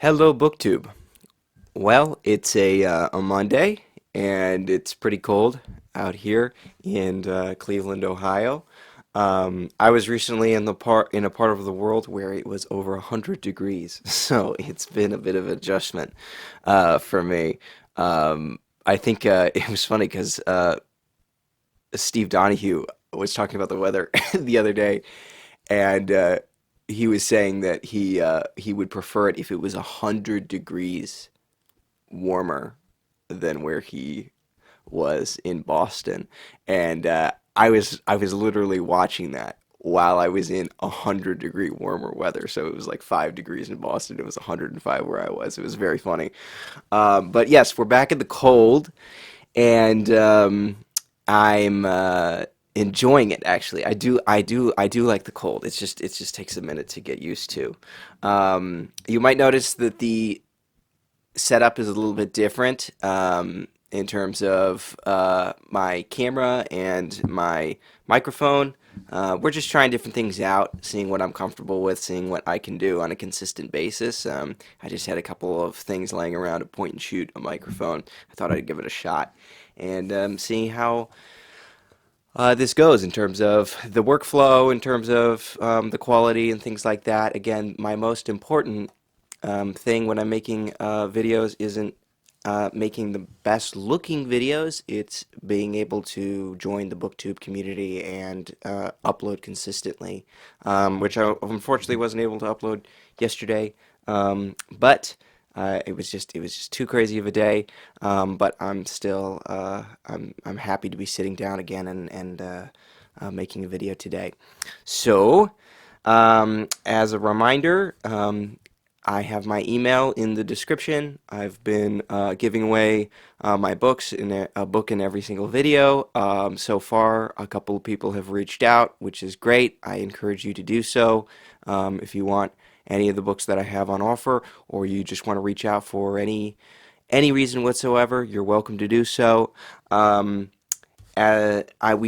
Hello, BookTube. Well, it's a Monday, and it's pretty cold out here in Cleveland, Ohio. I was recently in a part of the world where it was over 100 degrees, so it's been a bit of adjustment for me. I think it was funny because Steve Donahue was talking about the weather the other day, and he was saying that he would prefer it if it was 100 degrees warmer than where he was in Boston, and I was literally watching that while I was in 100-degree warmer weather. So it was like 5 degrees in Boston. It was 105 where I was. It was very funny. But yes, we're back in the cold, and I'm enjoying it actually. I do like the cold. It just takes a minute to get used to. You might notice that the setup is a little bit different in terms of my camera and my microphone. We're just trying different things out, seeing what I'm comfortable with, seeing what I can do on a consistent basis. I just had a couple of things laying around, a point and shoot, a microphone. I thought I'd give it a shot and see how this goes in terms of the workflow, in terms of the quality and things like that. Again, my most important thing when I'm making videos isn't making the best looking videos. It's being able to join the BookTube community and upload consistently, which I unfortunately wasn't able to upload yesterday. But it was just too crazy of a day. But I'm still I'm happy to be sitting down again and making a video today. So, as a reminder, I have my email in the description. I've been giving away my books in a book in every single video. So far, a couple of people have reached out, which is great. I encourage you to do so if you want any of the books that I have on offer, or you just want to reach out for any reason whatsoever. You're welcome to do so. We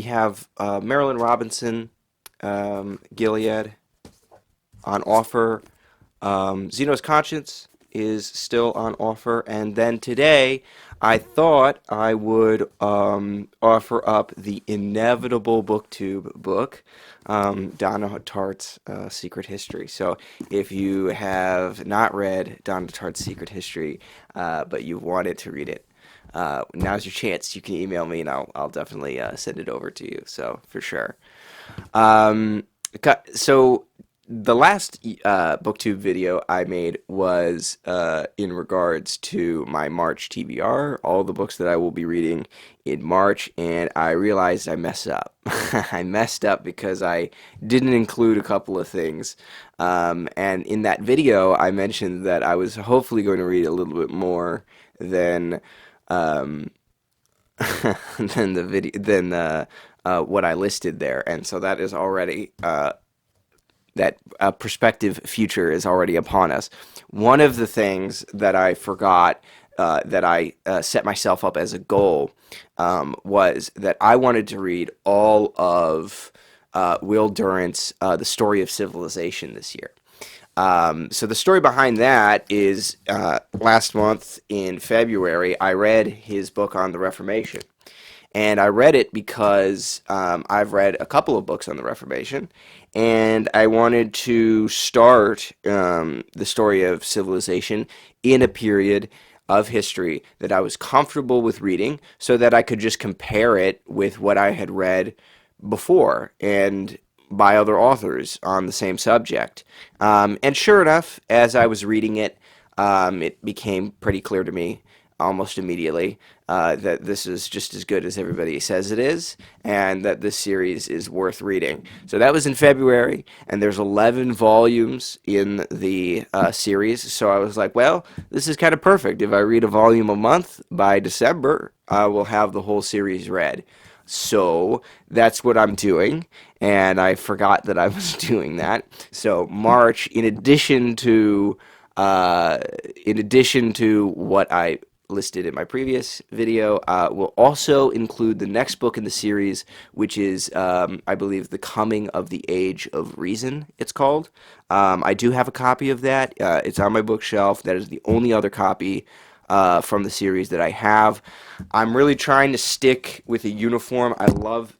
have Marilyn Robinson, Gilead on offer. Zeno's Conscience is still on offer. And then today, I thought I would offer up the inevitable BookTube book, Donna Tartt's Secret History. So if you have not read Donna Tartt's Secret History, but you wanted to read it, now's your chance. You can email me and I'll definitely send it over to you. So for sure. Um, so the last BookTube video I made was in regards to my March TBR, all the books that I will be reading in March, and I realized I messed up. I messed up because I didn't include a couple of things. And in that video, I mentioned that I was hopefully going to read a little bit more than um, than the video than what I listed there, and so that is already that prospective future is already upon us. One of the things that I forgot that I set myself up as a goal was that I wanted to read all of Will Durant's The Story of Civilization this year. So the story behind that is last month in February, I read his book on the Reformation. And I read it because I've read a couple of books on the Reformation, and I wanted to start the story of civilization in a period of history that I was comfortable with reading so that I could just compare it with what I had read before and by other authors on the same subject. And sure enough, as I was reading it, it became pretty clear to me almost immediately that this is just as good as everybody says it is, and that this series is worth reading. So that was in February, and there's 11 volumes in the series. So I was like, well, this is kind of perfect. If I read a volume a month, by December, I will have the whole series read. So that's what I'm doing, and I forgot that I was doing that. So March, in addition to what I listed in my previous video, will also include the next book in the series, which is, I believe, The Coming of the Age of Reason, it's called. I do have a copy of that. It's on my bookshelf. That is the only other copy from the series that I have. I'm really trying to stick with a uniform. I love...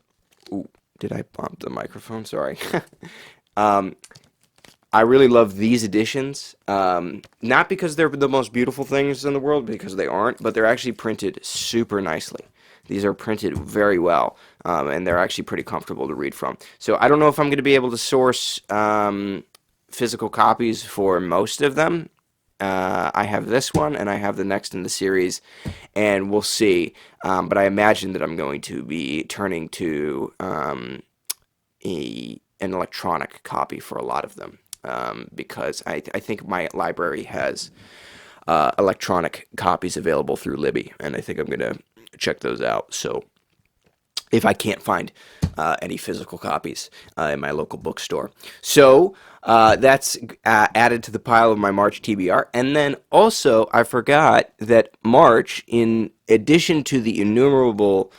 Ooh, did I bump the microphone? Sorry. um, I really love these editions, not because they're the most beautiful things in the world, because they aren't, but they're actually printed super nicely. These are printed very well, and they're actually pretty comfortable to read from. So I don't know if I'm going to be able to source physical copies for most of them. I have this one, and I have the next in the series, and we'll see. But I imagine that I'm going to be turning to an electronic copy for a lot of them. Because I think my library has electronic copies available through Libby, and I think I'm going to check those out. So if I can't find any physical copies in my local bookstore. So that's added to the pile of my March TBR. And then also, I forgot that March, in addition to the innumerable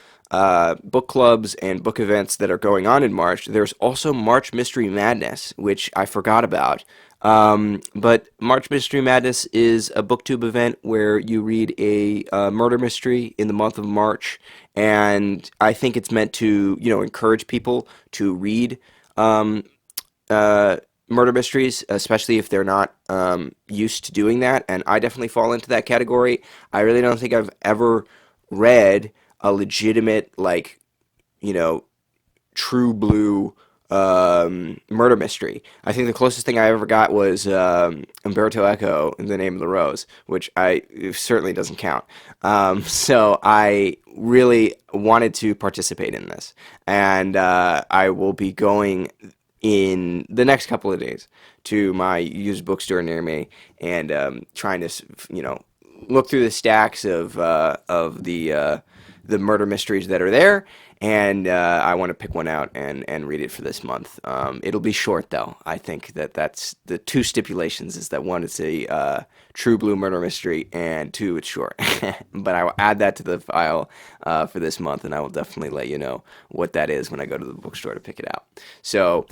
book clubs and book events that are going on in March, there's also March Mystery Madness, which I forgot about. But March Mystery Madness is a booktube event where you read a murder mystery in the month of March, and I think it's meant to, encourage people to read murder mysteries, especially if they're not used to doing that, and I definitely fall into that category. I really don't think I've ever read a legitimate, you know, true blue murder mystery. I think the closest thing I ever got was Umberto Eco in The Name of the Rose, which it certainly doesn't count. So I really wanted to participate in this, and I will be going in the next couple of days to my used bookstore near me and trying to, look through the stacks of the murder mysteries that are there, and I want to pick one out and read it for this month. It'll be short, though. I think that's the two stipulations, is that one, it's a true blue murder mystery, and two, it's short. But I will add that to the file for this month, and I will definitely let you know what that is when I go to the bookstore to pick it out. So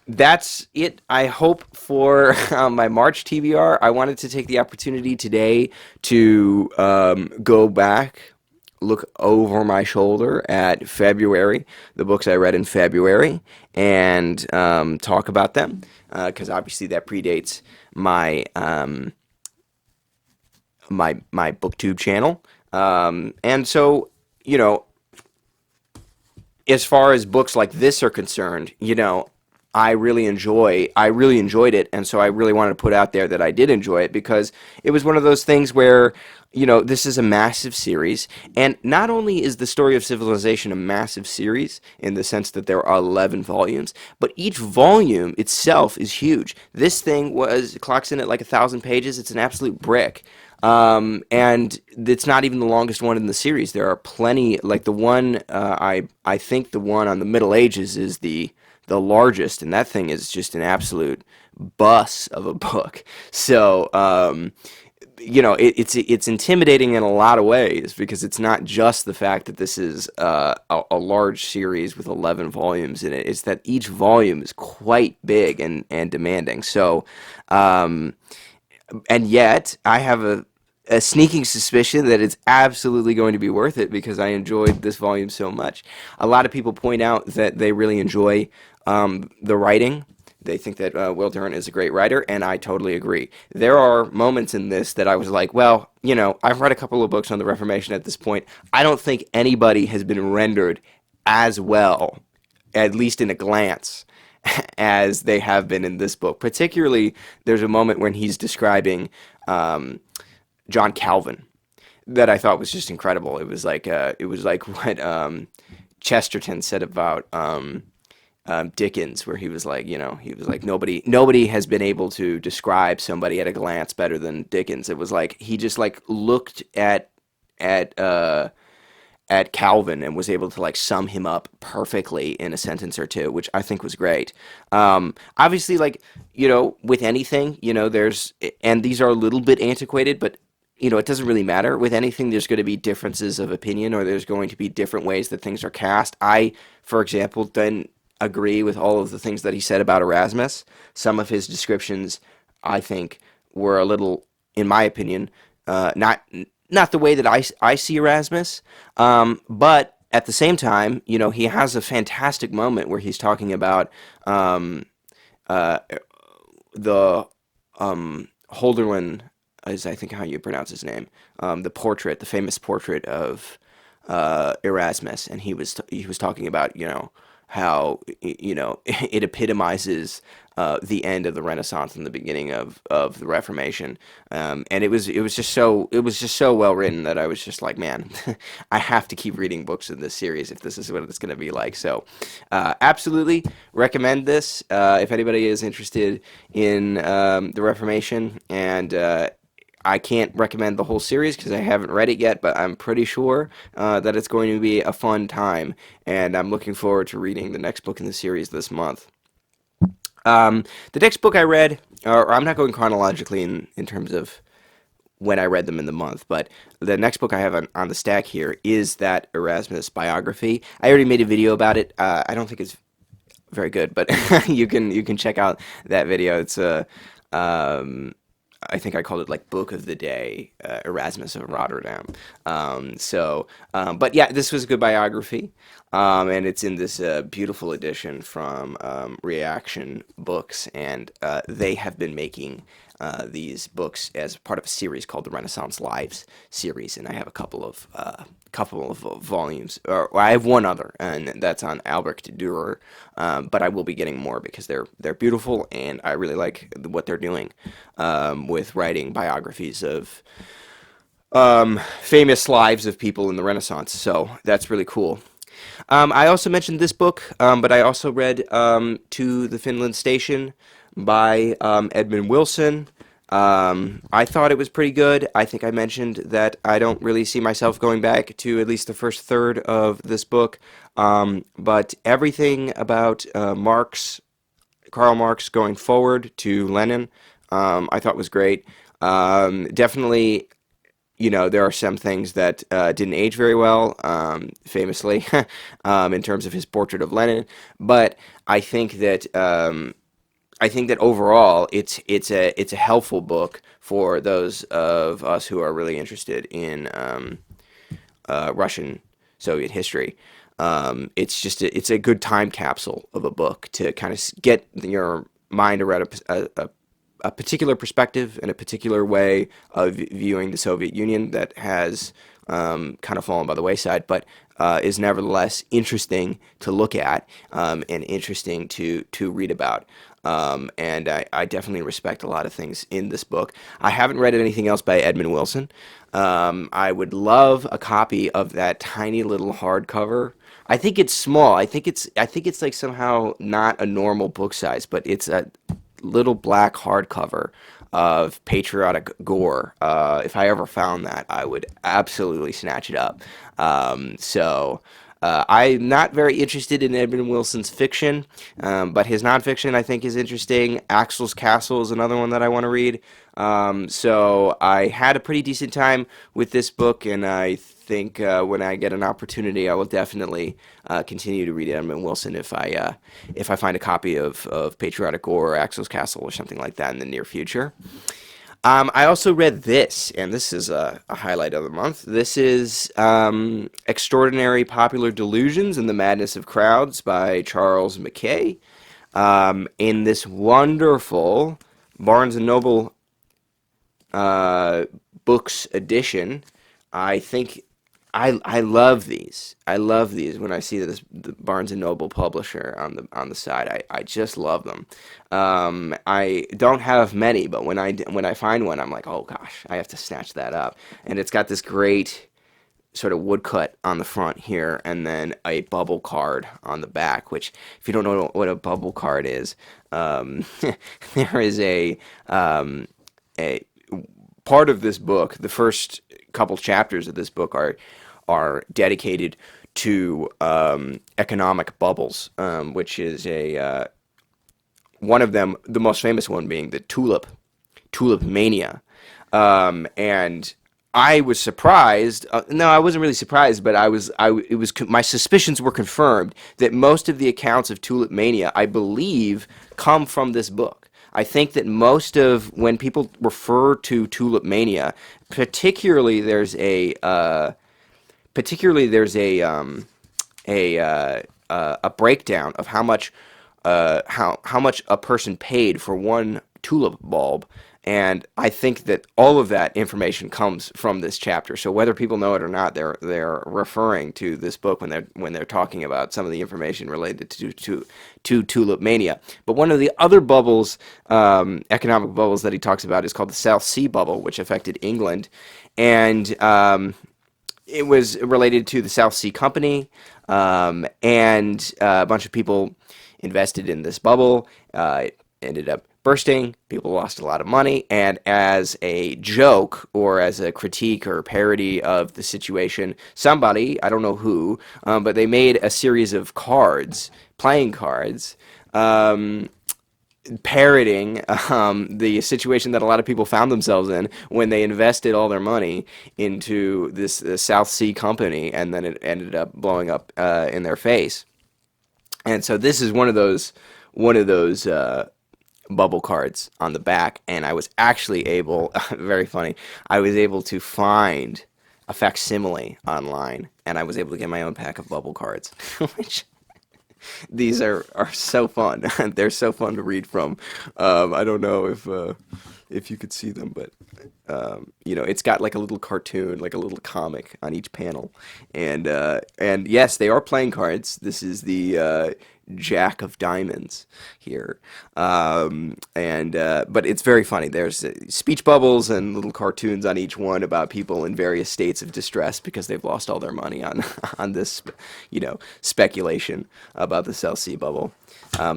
that's it, I hope, for my March TBR. I wanted to take the opportunity today to go back, look over my shoulder at February, the books I read in February, and talk about them, because obviously that predates my my BookTube channel. And so, as far as books like this are concerned, I really enjoyed it, and so I really wanted to put out there that I did enjoy it, because it was one of those things where, this is a massive series, and not only is the Story of Civilization a massive series in the sense that there are 11 volumes, but each volume itself is huge. This thing clocks in at like 1,000 pages. It's an absolute brick. And it's not even the longest one in the series. There are plenty, like the one, I think the one on the Middle Ages is the largest, and that thing is just an absolute bus of a book. So, it's intimidating in a lot of ways, because it's not just the fact that this is a large series with 11 volumes in it. It's that each volume is quite big and demanding. So, and yet I have a sneaking suspicion that it's absolutely going to be worth it, because I enjoyed this volume so much. A lot of people point out that they really enjoy the writing. They think that Will Durant is a great writer, and I totally agree. There are moments in this that I was like, well, I've read a couple of books on the Reformation at this point. I don't think anybody has been rendered as well, at least in a glance, as they have been in this book. Particularly, there's a moment when he's describing John Calvin that I thought was just incredible. It was like what Chesterton said about Dickens, where he was like, nobody has been able to describe somebody at a glance better than Dickens. It was like he just looked at Calvin and was able to sum him up perfectly in a sentence or two, which I think was great. Obviously, with anything, and these are a little bit antiquated, but it doesn't really matter. With anything, there's going to be differences of opinion, or there's going to be different ways that things are cast. I, for example, didn't agree with all of the things that he said about Erasmus. Some of his descriptions, I think, were a little, in my opinion, not the way that I see Erasmus. But at the same time, he has a fantastic moment where he's talking about um, uh, the Holderlin is, I think, how you pronounce his name. The portrait, the famous portrait of Erasmus, and he was talking about how it epitomizes the end of the Renaissance and the beginning of the Reformation, and it was just so well written that I was just like, man, I have to keep reading books in this series if this is what it's going to be like. So, absolutely recommend this if anybody is interested in the Reformation. And I can't recommend the whole series because I haven't read it yet, but I'm pretty sure that it's going to be a fun time, and I'm looking forward to reading the next book in the series this month. The next book I read, or I'm not going chronologically in terms of when I read them in the month, but the next book I have on the stack here is that Erasmus biography. I already made a video about it. I don't think it's very good, but you can check out that video. It's a I think I called it like Book of the Day, Erasmus of Rotterdam. But yeah, this was a good biography, and it's in this beautiful edition from Reaction Books, and they have been making these books as part of a series called the Renaissance Lives series, and I have a couple of volumes, or I have one other, and that's on Albrecht Dürer. But I will be getting more because they're beautiful, and I really like what they're doing with writing biographies of famous lives of people in the Renaissance. So that's really cool. I also mentioned this book, but I also read To the Finland Station by Edmund Wilson. I thought it was pretty good. I think I mentioned that I don't really see myself going back to at least the first third of this book. But everything about Karl Marx going forward to Lenin, I thought was great. Definitely, there are some things that didn't age very well, famously, in terms of his portrait of Lenin. But I think that overall it's a helpful book for those of us who are really interested in Russian Soviet history. It's a good time capsule of a book to kind of get your mind around a particular perspective and a particular way of viewing the Soviet Union that has kind of fallen by the wayside, but is nevertheless interesting to look at, and interesting to read about. And I definitely respect a lot of things in this book. I haven't read anything else by Edmund Wilson. I would love a copy of that tiny little hardcover. I think it's small. I think it's like somehow not a normal book size, but it's a little black hardcover of patriotic gore. If I ever found that, I would absolutely snatch it up. I'm not very interested in Edmund Wilson's fiction, but his nonfiction I think is interesting. Axel's Castle is another one that I want to read. So I had a pretty decent time with this book, and I think when I get an opportunity, I will definitely continue to read Edmund Wilson if I find a copy of Patriotic Gore or Axel's Castle or something like that in the near future. I also read this, and this is a highlight of the month. This is Extraordinary Popular Delusions and the Madness of Crowds by Charles Mackay. In this wonderful Barnes& and Noble books edition. I think I love these. I love these when I see this the Barnes and Noble publisher on the side. I just love them. I don't have many, but when I find one, I'm like, oh gosh, I have to snatch that up. And it's got this great sort of woodcut on the front here, and then a bubble card on the back. Which, if you don't know what a bubble card is, there is a part of this book. The first couple chapters of this book are dedicated to economic bubbles, which is one of them, the most famous one being the tulip mania, and I was surprised. No, I wasn't really surprised, but I was. It was. My suspicions were confirmed that most of the accounts of Tulip Mania, I believe, come from this book. I think that most of when people refer to Tulip Mania, particularly there's a breakdown of how much a person paid for one tulip bulb, and I think that all of that information comes from this chapter. So whether people know it or not, they're referring to this book when they're talking about some of the information related to Tulip Mania. But one of the other bubbles, economic bubbles that he talks about, is called the South Sea bubble, which affected England, and it was related to the South Sea Company, and a bunch of people invested in this bubble. It ended up bursting. People lost a lot of money, and as a joke or as a critique or parody of the situation, somebody, I don't know who, but they made a series of cards, playing cards, um, parroting the situation that a lot of people found themselves in when they invested all their money into this South Sea Company, and then it ended up blowing up in their face. And so this is one of those bubble cards on the back, and I was actually able, very funny, I was able to find a facsimile online, and I was able to get my own pack of bubble cards, which these are so fun. They're so fun to read from. I don't know if you could see them, but it's got like a little cartoon, like a little comic on each panel, and yes, they are playing cards. This is the Jack of Diamonds here, and but it's very funny. There's speech bubbles and little cartoons on each one about people in various states of distress because they've lost all their money on on this, speculation about the South Sea bubble.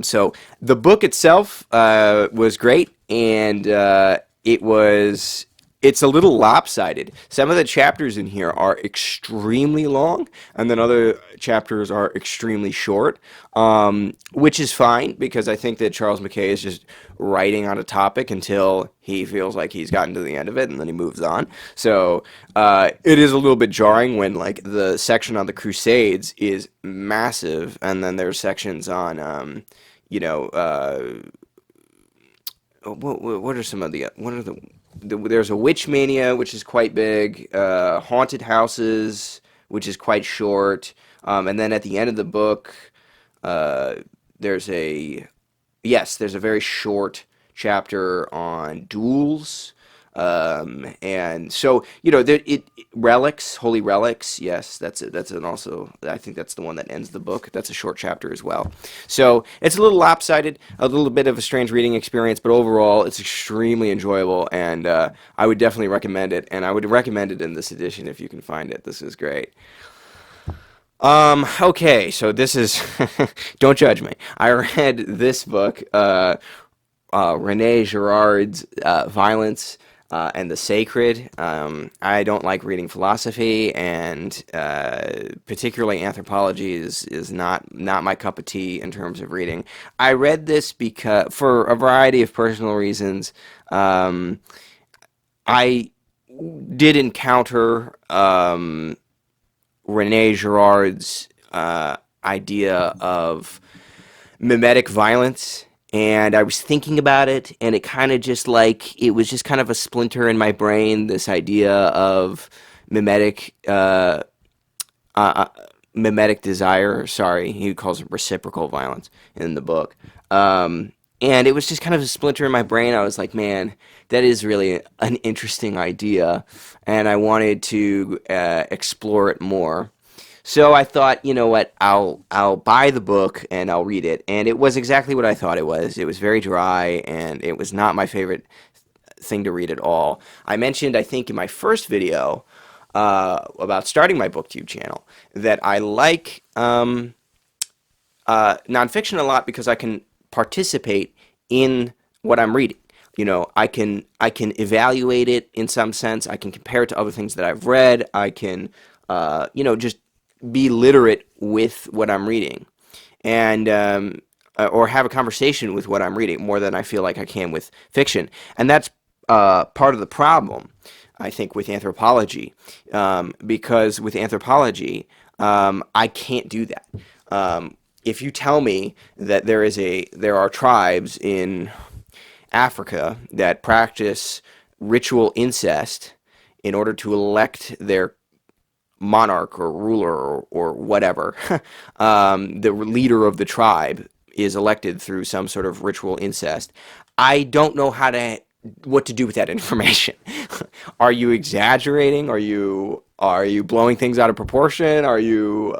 So the book itself was great, and it's a little lopsided. Some of the chapters in here are extremely long, and then other chapters are extremely short, which is fine because I think that Charles McKay is just writing on a topic until he feels like he's gotten to the end of it, and then he moves on. So it is a little bit jarring when like the section on the Crusades is massive, and then there's sections on, you know, what are some of the what are there's a Witch Mania, which is quite big, Haunted Houses, which is quite short, and then at the end of the book, uh, there's a there's a very short chapter on duels, and so relics, holy relics. Yes, that's an also. I think that's the one that ends the book. That's a short chapter as well. So it's a little lopsided, a little bit of a strange reading experience, but overall it's extremely enjoyable, and I would definitely recommend it. And I would recommend it in this edition if you can find it. This is great. Okay, so this is, don't judge me. I read this book, Rene Girard's Violence and the Sacred. I don't like reading philosophy, and particularly anthropology is not my cup of tea in terms of reading. I read this because, for a variety of personal reasons, I did encounter Rene Girard's idea of mimetic violence, and I was thinking about it, and it kind of just like it was just kind of a splinter in my brain. This idea of mimetic uh, mimetic desire. Sorry, he calls it reciprocal violence in the book. And it was just kind of a splinter in my brain. I was like, man, that is really an interesting idea, and I wanted to explore it more. So I thought, you know what, I'll buy the book and I'll read it. And it was exactly what I thought it was. It was very dry, and it was not my favorite thing to read at all. I mentioned, I think, in my first video about starting my BookTube channel that I like nonfiction a lot because I can participate in what I'm reading. I can evaluate it in some sense. I can compare it to other things that I've read. I can just be literate with what I'm reading, and or have a conversation with what I'm reading more than I feel like I can with fiction. And that's part of the problem, I think, with anthropology, because with anthropology, I can't do that. If you tell me that there are tribes in Africa that practice ritual incest in order to elect their monarch or ruler or whatever, the leader of the tribe is elected through some sort of ritual incest. I don't know what to do with that information. Are you exaggerating? Are you blowing things out of proportion? Are you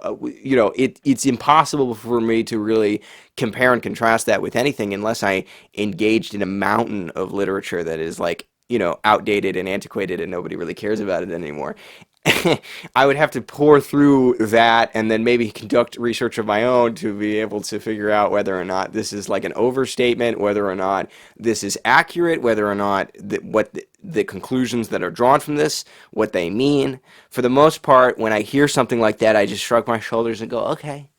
it's impossible for me to really compare and contrast that with anything unless I engaged in a mountain of literature that is like outdated and antiquated and nobody really cares about it anymore. I would have to pour through that and then maybe conduct research of my own to be able to figure out whether or not this is like an overstatement, whether or not this is accurate, whether or not what the conclusions that are drawn from this, what they mean. For the most part, when I hear something like that, I just shrug my shoulders and go, okay,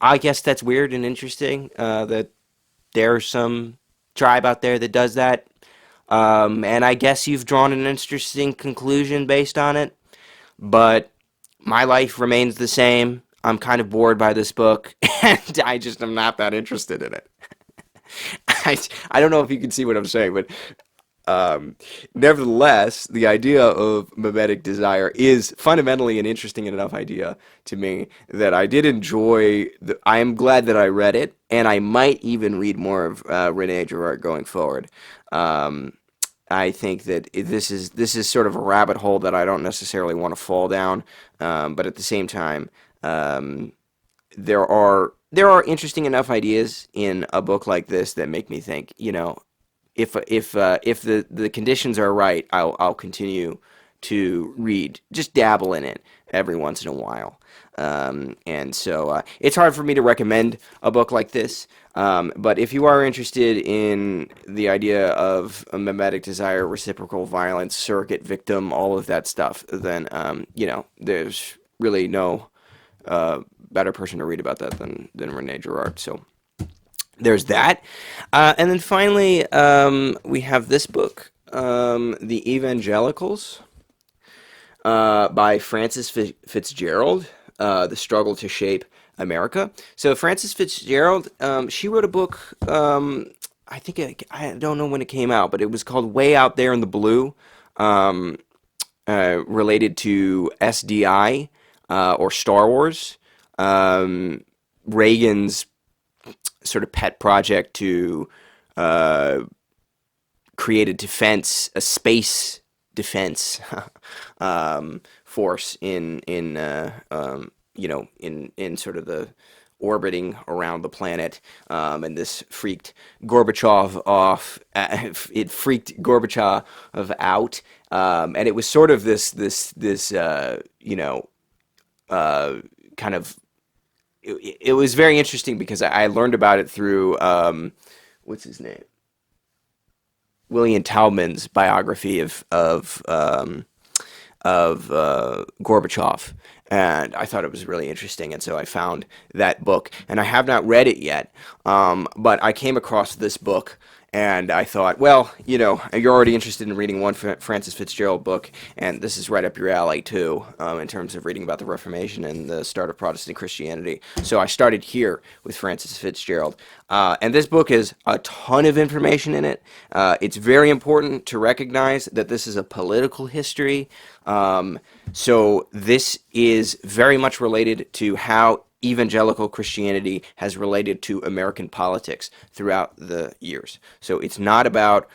I guess that's weird and interesting, that there's some tribe out there that does that. And I guess you've drawn an interesting conclusion based on it, but my life remains the same. I'm kind of bored by this book, and I just am not that interested in it. I, I don't know if you can see what I'm saying, but um, nevertheless, the idea of mimetic desire is fundamentally an interesting enough idea to me that I did enjoy. I am glad that I read it, and I might even read more of Rene Girard going forward. Um, I think that this is sort of a rabbit hole that I don't necessarily want to fall down, but at the same time, um, there are interesting enough ideas in a book like this that make me think, if the conditions are right, I'll continue to read, just dabble in it every once in a while. And so it's hard for me to recommend a book like this. But if you are interested in the idea of a mimetic desire, reciprocal violence, surrogate victim, all of that stuff, then there's really no better person to read about that than Rene Girard. So there's that. And then finally, we have this book, The Evangelicals, by Frances Fitzgerald, The Struggle to Shape America. So Frances Fitzgerald, she wrote a book, I think I don't know when it came out, but it was called Way Out There in the Blue, um, related to SDI, or Star Wars. Reagan's sort of pet project to uh, create a space defense force in sort of the orbiting around the planet, and this freaked Gorbachev off. It freaked Gorbachev out, and it was sort of this kind of it was very interesting because I learned about it through what's his name, William Taubman's biography of Gorbachev, and I thought it was really interesting, and so I found that book, and I have not read it yet, but I came across this book, and I thought, well, you're already interested in reading one Francis Fitzgerald book, and this is right up your alley too, in terms of reading about the Reformation and the start of Protestant Christianity. So I started here with Francis Fitzgerald, and this book has a ton of information in it. It's very important to recognize that this is a political history. So this is very much related to how evangelical Christianity has related to American politics throughout the years. So it's not about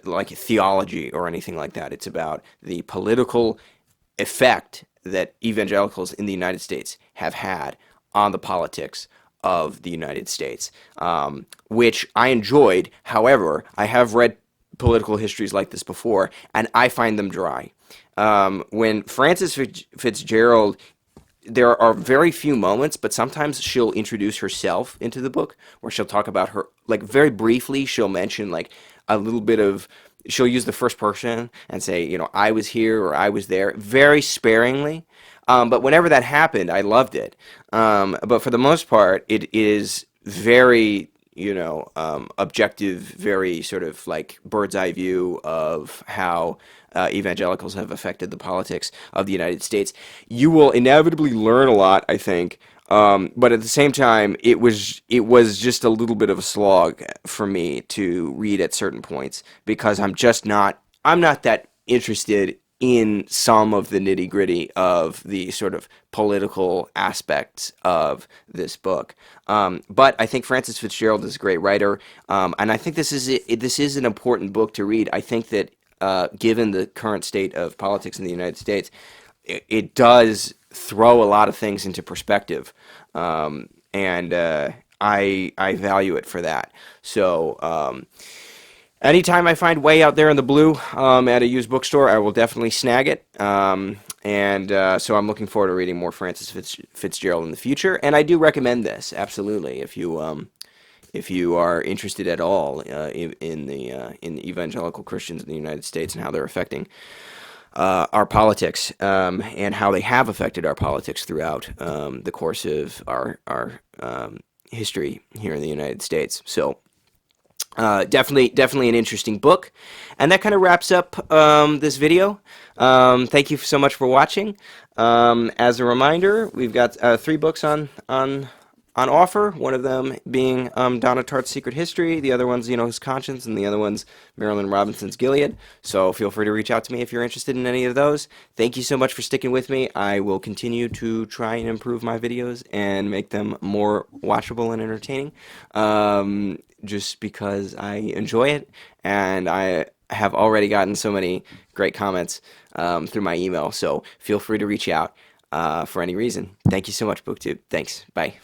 like theology or anything like that. It's about the political effect that evangelicals in the United States have had on the politics of the United States, which I enjoyed. However, I have read political histories like this before, and I find them dry. When Frances Fitzgerald, there are very few moments, but sometimes she'll introduce herself into the book, where she'll talk about her, like very briefly, she'll mention like a little bit of, she'll use the first person and say, I was here or I was there, very sparingly. But whenever that happened, I loved it. But for the most part, it is very, objective, very sort of like bird's eye view of how evangelicals have affected the politics of the United States. You will inevitably learn a lot, I think. But at the same time, it was just a little bit of a slog for me to read at certain points because I'm not that interested in some of the nitty gritty of the sort of political aspects of this book. But I think Francis Fitzgerald is a great writer, and I think this is an important book to read. I think that given the current state of politics in the United States, it does throw a lot of things into perspective, and I value it for that. So. Anytime I find Way Out There in the Blue at a used bookstore, I will definitely snag it. So I'm looking forward to reading more Francis Fitzgerald in the future. And I do recommend this, absolutely, if you are interested at all in evangelical Christians in the United States and how they're affecting our politics, and how they have affected our politics throughout the course of our history here in the United States. So. Definitely an interesting book. And that kind of wraps up this video. Thank you so much for watching. As a reminder, we've got 3 books on offer. One of them being Donna Tartt's Secret History. The other one's His Conscience, and the other one's Marilyn Robinson's Gilead. So feel free to reach out to me if you're interested in any of those. Thank you so much for sticking with me. I will continue to try and improve my videos and make them more watchable and entertaining. Just because I enjoy it, and I have already gotten so many great comments through my email, so feel free to reach out for any reason. Thank you so much, BookTube. Thanks. Bye.